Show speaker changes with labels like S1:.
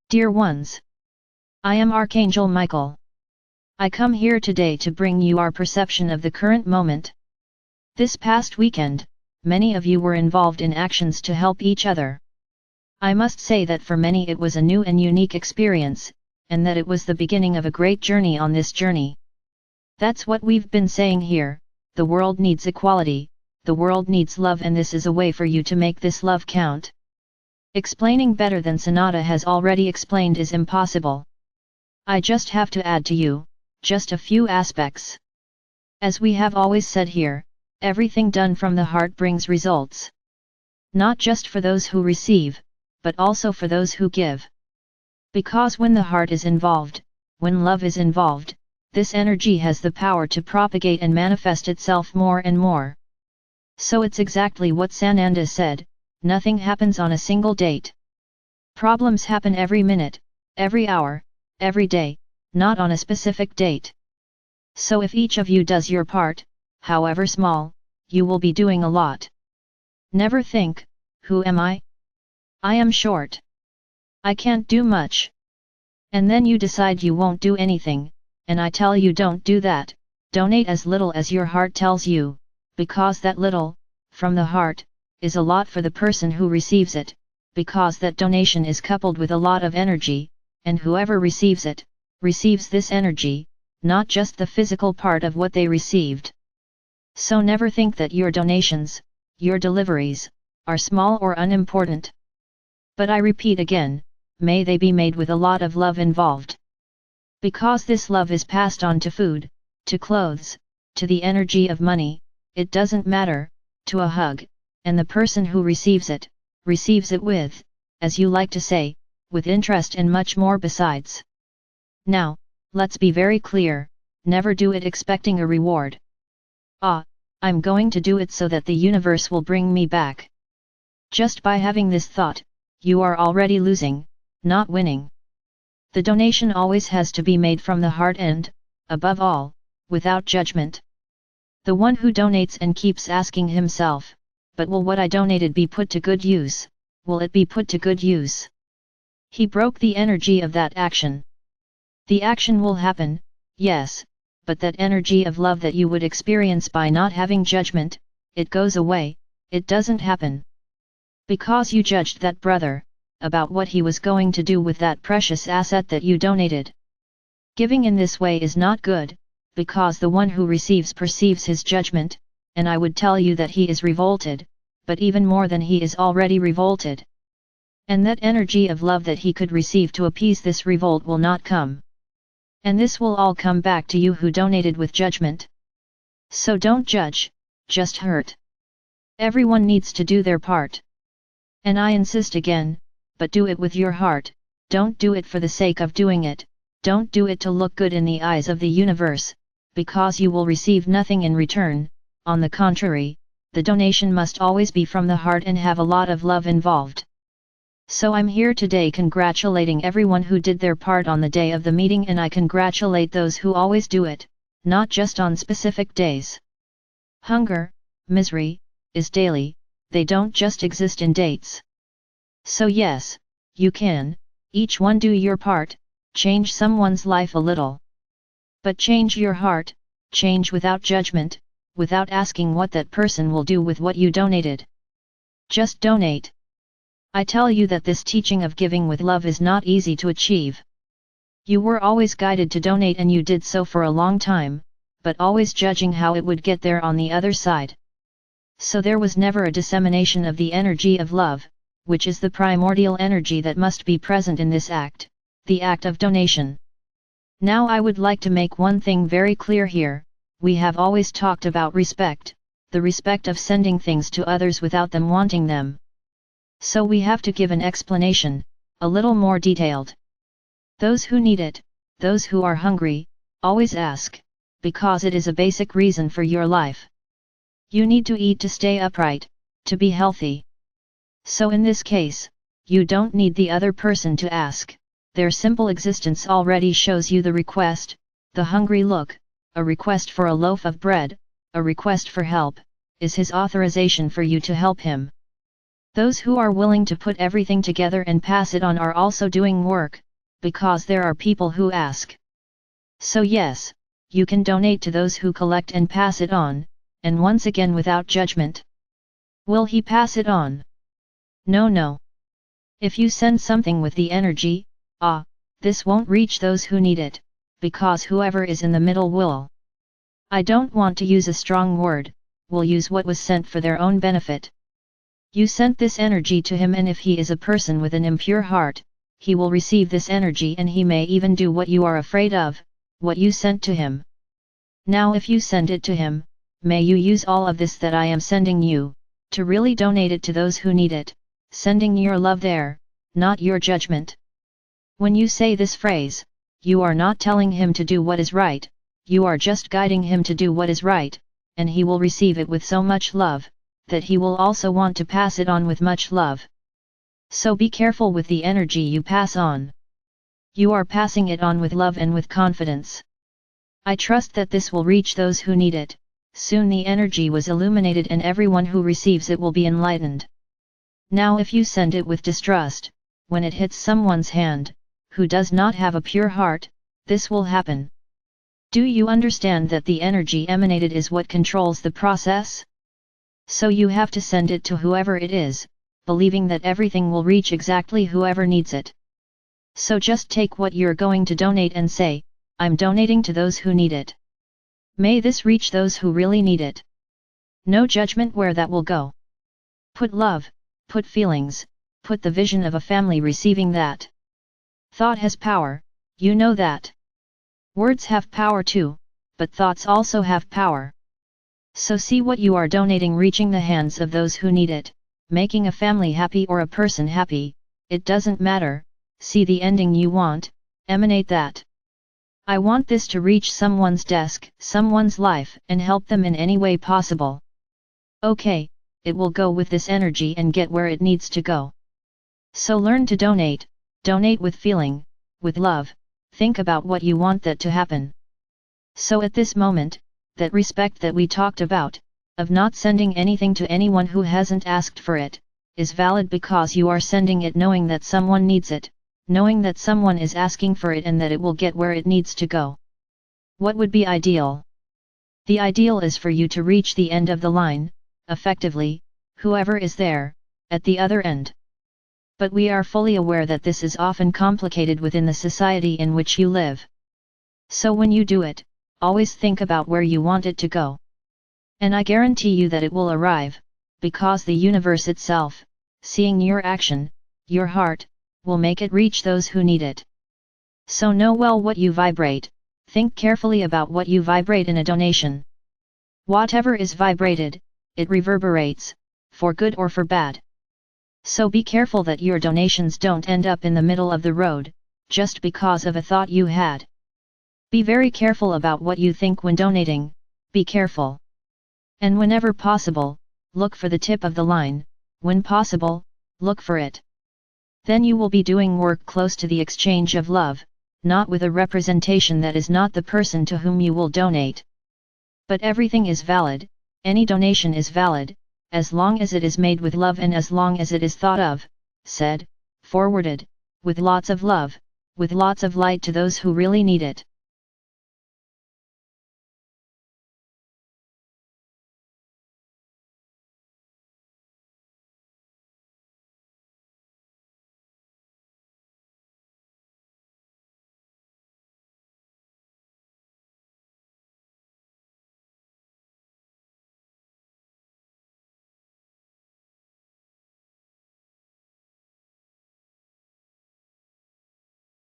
S1: Dear ones, I am Archangel Michael. I come here today to bring you our perception of the current moment. This past weekend, many of you were involved in actions to help each other. I must say that for many it was a new and unique experience, and that it was the beginning of a great journey on this journey. That's what we've been saying here, the world needs equality, the world needs love, and this is a way for you to make this love count. Explaining better than Sonata has already explained is impossible. I just have to add to you, just a few aspects. As we have always said here, everything done from the heart brings results. Not just for those who receive, but also for those who give. Because when the heart is involved, when love is involved, this energy has the power to propagate and manifest itself more and more. So it's exactly what Sananda said, nothing happens on a single date. Problems happen every minute, every hour, every day, not on a specific date. So if each of you does your part, however small, you will be doing a lot. Never think, who am I? I am short. I can't do much. And then you decide you won't do anything, and I tell you don't do that, donate as little as your heart tells you, because that little, from the heart, is a lot for the person who receives it, because that donation is coupled with a lot of energy, and whoever receives it, receives this energy, not just the physical part of what they received. So never think that your donations, your deliveries, are small or unimportant. But I repeat again, may they be made with a lot of love involved. Because this love is passed on to food, to clothes, to the energy of money, it doesn't matter, to a hug, and the person who receives it with, as you like to say, with interest and much more besides. Now, let's be very clear, never do it expecting a reward. I'm going to do it so that the universe will bring me back. Just by having this thought, you are already losing, not winning. The donation always has to be made from the heart and, above all, without judgment. The one who donates and keeps asking himself, but will what I donated be put to good use, will it be put to good use? He broke the energy of that action. The action will happen, yes, but that energy of love that you would experience by not having judgment, it goes away, it doesn't happen. Because you judged that brother, about what he was going to do with that precious asset that you donated. Giving in this way is not good, because the one who receives perceives his judgment, and I would tell you that he is revolted, but even more than he is already revolted. And that energy of love that he could receive to appease this revolt will not come. And this will all come back to you who donated with judgment. So don't judge, just hurt. Everyone needs to do their part. And I insist again, but do it with your heart, don't do it for the sake of doing it, don't do it to look good in the eyes of the universe, because you will receive nothing in return. On the contrary, the donation must always be from the heart and have a lot of love involved. So I'm here today congratulating everyone who did their part on the day of the meeting, and I congratulate those who always do it, not just on specific days. Hunger, misery, is daily, they don't just exist in dates. So yes, you can, each one do your part, change someone's life a little. But change your heart, change without judgment, without asking what that person will do with what you donated. Just donate. I tell you that this teaching of giving with love is not easy to achieve. You were always guided to donate and you did so for a long time, but always judging how it would get there on the other side. So there was never a dissemination of the energy of love, which is the primordial energy that must be present in this act, the act of donation. Now I would like to make one thing very clear here. We have always talked about respect, the respect of sending things to others without them wanting them. So we have to give an explanation, a little more detailed. Those who need it, those who are hungry, always ask, because it is a basic reason for your life. You need to eat to stay upright, to be healthy. So in this case, you don't need the other person to ask, their simple existence already shows you the request, the hungry look. A request for a loaf of bread, a request for help, is his authorization for you to help him. Those who are willing to put everything together and pass it on are also doing work, because there are people who ask. So yes, you can donate to those who collect and pass it on, and once again without judgment. Will he pass it on? No. If you send something with the energy, this won't reach those who need it, because whoever is in the middle will. I don't want to use a strong word, will use what was sent for their own benefit. You sent this energy to him, and if he is a person with an impure heart, he will receive this energy and he may even do what you are afraid of, what you sent to him. Now if you send it to him, may you use all of this that I am sending you, to really donate it to those who need it, sending your love there, not your judgment. When you say this phrase, you are not telling him to do what is right, you are just guiding him to do what is right, and he will receive it with so much love, that he will also want to pass it on with much love. So be careful with the energy you pass on. You are passing it on with love and with confidence. I trust that this will reach those who need it. Soon the energy was illuminated and everyone who receives it will be enlightened. Now if you send it with distrust, when it hits someone's hand, who does not have a pure heart, this will happen. Do you understand that the energy emanated is what controls the process? So you have to send it to whoever it is, believing that everything will reach exactly whoever needs it. So just take what you're going to donate and say, I'm donating to those who need it. May this reach those who really need it. No judgment where that will go. Put love, put feelings, put the vision of a family receiving that. Thought has power, you know that. Words have power too, but thoughts also have power. So see what you are donating reaching the hands of those who need it, making a family happy or a person happy, it doesn't matter, see the ending you want, emanate that. I want this to reach someone's desk, someone's life, and help them in any way possible. Okay, it will go with this energy and get where it needs to go. So learn to donate with feeling, with love, think about what you want that to happen. So at this moment, that respect that we talked about, of not sending anything to anyone who hasn't asked for it, is valid because you are sending it knowing that someone needs it, knowing that someone is asking for it and that it will get where it needs to go. What would be ideal? The ideal is for you to reach the end of the line, effectively, whoever is there, at the other end. But we are fully aware that this is often complicated within the society in which you live. So when you do it, always think about where you want it to go. And I guarantee you that it will arrive, because the universe itself, seeing your action, your heart, will make it reach those who need it. So know well what you vibrate, think carefully about what you vibrate in a donation. Whatever is vibrated, it reverberates, for good or for bad. So be careful that your donations don't end up in the middle of the road, just because of a thought you had. Be very careful about what you think when donating, be careful. And whenever possible, look for the tip of the line, when possible, look for it. Then you will be doing work close to the exchange of love, not with a representation that is not the person to whom you will donate. But everything is valid, any donation is valid, as long as it is made with love and as long as it is thought of, said, forwarded, with lots of love, with lots of light to those who really need it.